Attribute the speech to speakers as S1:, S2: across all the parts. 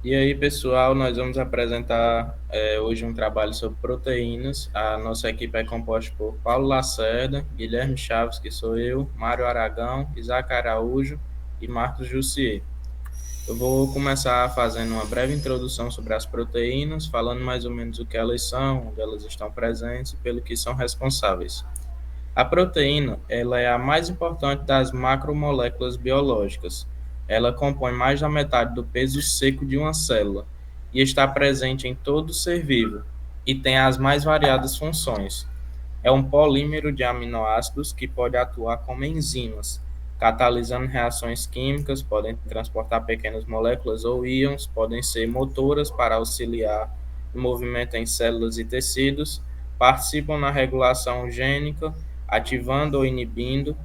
S1: E aí, pessoal, nós vamos apresentar hoje um trabalho sobre proteínas. A nossa equipe é composta por Paulo Lacerda, Guilherme Chaves, que sou eu, Mário Aragão, Isaac Araújo e Marcos Jussier. Eu vou começar fazendo uma breve introdução sobre as proteínas, falando mais ou menos o que elas são, onde elas estão presentes e pelo que são responsáveis. A proteína, ela é a mais importante das macromoléculas biológicas. Ela compõe mais da metade do peso seco de uma célula e está presente em todo ser vivo e tem as mais variadas funções. É um polímero de aminoácidos que pode atuar como enzimas, catalisando reações químicas, podem transportar pequenas moléculas ou íons, podem ser motoras para auxiliar no movimento em células e tecidos, participam na regulação gênica, ativando ou inibindo,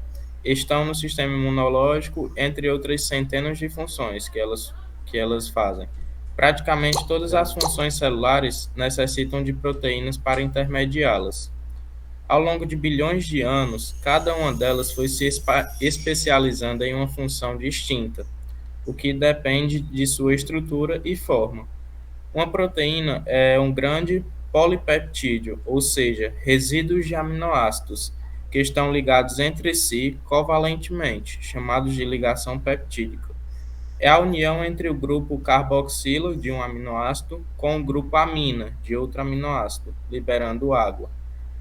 S1: estão no sistema imunológico, entre outras centenas de funções que elas fazem. Praticamente todas as funções celulares necessitam de proteínas para intermediá-las. Ao longo de bilhões de anos, cada uma delas foi se especializando em uma função distinta, o que depende de sua estrutura e forma. Uma proteína é um grande polipeptídeo, ou seja, resíduos de aminoácidos, que estão ligados entre si covalentemente, chamados de ligação peptídica. É a união entre o grupo carboxilo de um aminoácido com o grupo amina de outro aminoácido, liberando água.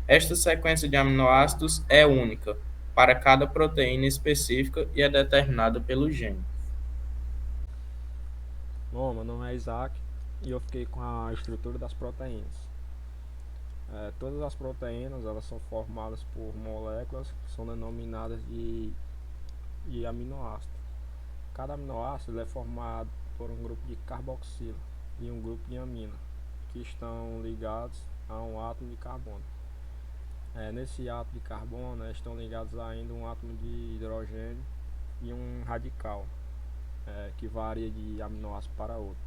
S1: Esta sequência de aminoácidos é única para cada proteína específica e é determinada pelo gene.
S2: Bom, meu nome é Isaac e eu fiquei com a estrutura das proteínas. Todas as proteínas elas são formadas por moléculas que são denominadas de aminoácidos. Cada aminoácido é formado por um grupo de carboxilo e um grupo de amina, que estão ligados a um átomo de carbono. Nesse átomo de carbono estão ligados ainda um átomo de hidrogênio e um radical, que varia de aminoácido para outro.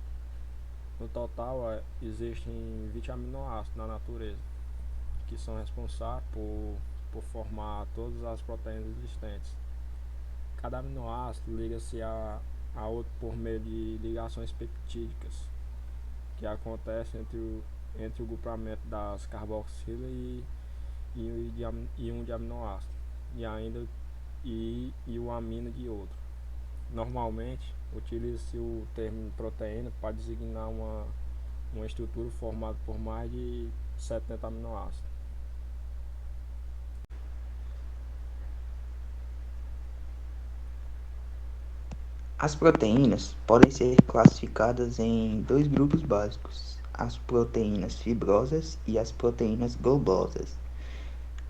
S2: No total, existem 20 aminoácidos na natureza, que são responsáveis por formar todas as proteínas existentes. Cada aminoácido liga-se a outro por meio de ligações peptídicas, que acontecem entre o grupamento das carboxilas e um de aminoácido, e ainda e o amina de outro. Normalmente, utiliza-se o termo proteína para designar uma estrutura formada por mais de 70 aminoácidos.
S3: As proteínas podem ser classificadas em dois grupos básicos: as proteínas fibrosas e as proteínas globosas.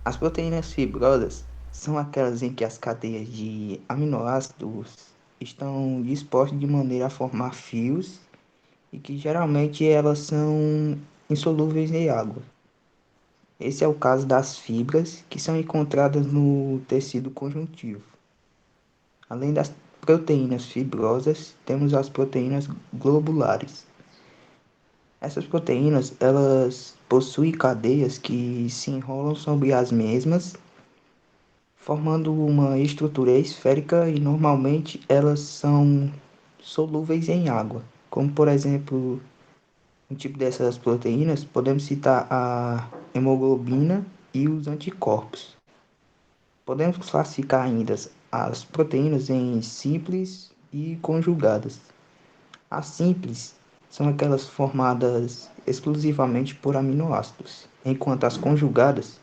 S3: As proteínas fibrosas são aquelas em que as cadeias de aminoácidos estão dispostas de maneira a formar fios e que geralmente elas são insolúveis em água. Esse é o caso das fibras, que são encontradas no tecido conjuntivo. Além das proteínas fibrosas, temos as proteínas globulares. Essas proteínas, elas possuem cadeias que se enrolam sobre as mesmas, formando uma estrutura esférica e normalmente elas são solúveis em água. Como por exemplo, um tipo dessas proteínas, podemos citar a hemoglobina e os anticorpos. Podemos classificar ainda as proteínas em simples e conjugadas. As simples são aquelas formadas exclusivamente por aminoácidos, enquanto as conjugadas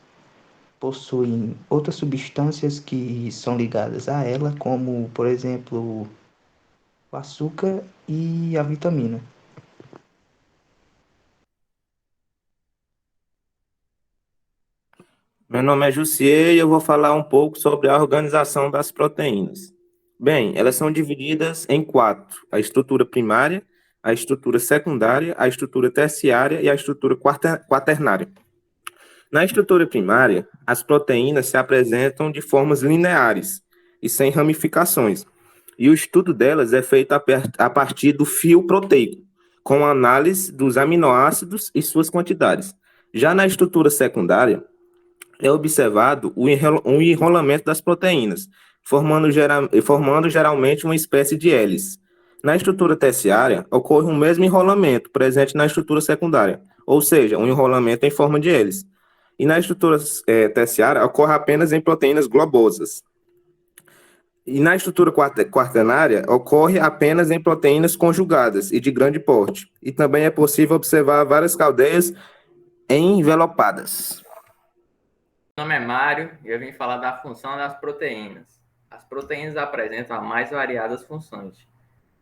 S3: possuem outras substâncias que são ligadas a ela, como, por exemplo, o açúcar e a vitamina.
S4: Meu nome é Jussier e eu vou falar um pouco sobre a organização das proteínas. Bem, elas são divididas em quatro: a estrutura primária, a estrutura secundária, a estrutura terciária e a estrutura quaternária. Na estrutura primária, as proteínas se apresentam de formas lineares e sem ramificações, e o estudo delas é feito a partir do fio proteico, com análise dos aminoácidos e suas quantidades. Já na estrutura secundária, é observado o enrolamento das proteínas, formando geralmente uma espécie de hélice. Na estrutura terciária, ocorre o mesmo enrolamento presente na estrutura secundária, ou seja, um enrolamento em forma de hélice. E na estrutura terciária, ocorre apenas em proteínas globosas. E na estrutura quaternária, ocorre apenas em proteínas conjugadas e de grande porte. E também é possível observar várias cadeias envelopadas.
S5: Meu nome é Mário e eu vim falar da função das proteínas. As proteínas apresentam as mais variadas funções,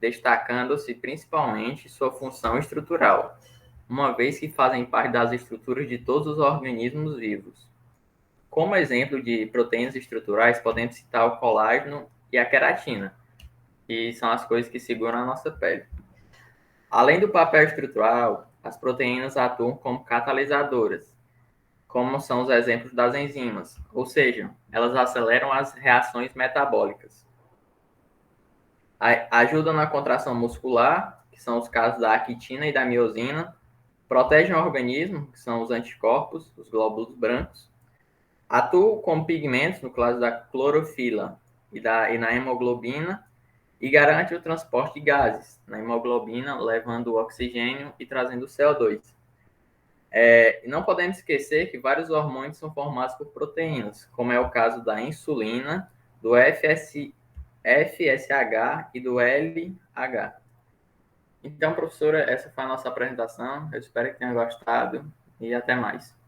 S5: destacando-se principalmente sua função estrutural, uma vez que fazem parte das estruturas de todos os organismos vivos. Como exemplo de proteínas estruturais, podemos citar o colágeno e a queratina, que são as coisas que seguram a nossa pele. Além do papel estrutural, as proteínas atuam como catalisadoras, como são os exemplos das enzimas, ou seja, elas aceleram as reações metabólicas. Ajudam na contração muscular, que são os casos da actina e da miosina, protegem o organismo, que são os anticorpos, os glóbulos brancos, atuam como pigmentos, no caso da clorofila e na hemoglobina, e garante o transporte de gases na hemoglobina, levando o oxigênio e trazendo o CO2. Não podemos esquecer que vários hormônios são formados por proteínas, como é o caso da insulina, do FSH e do LH. Então, professora, essa foi a nossa apresentação. Eu espero que tenha gostado e até mais.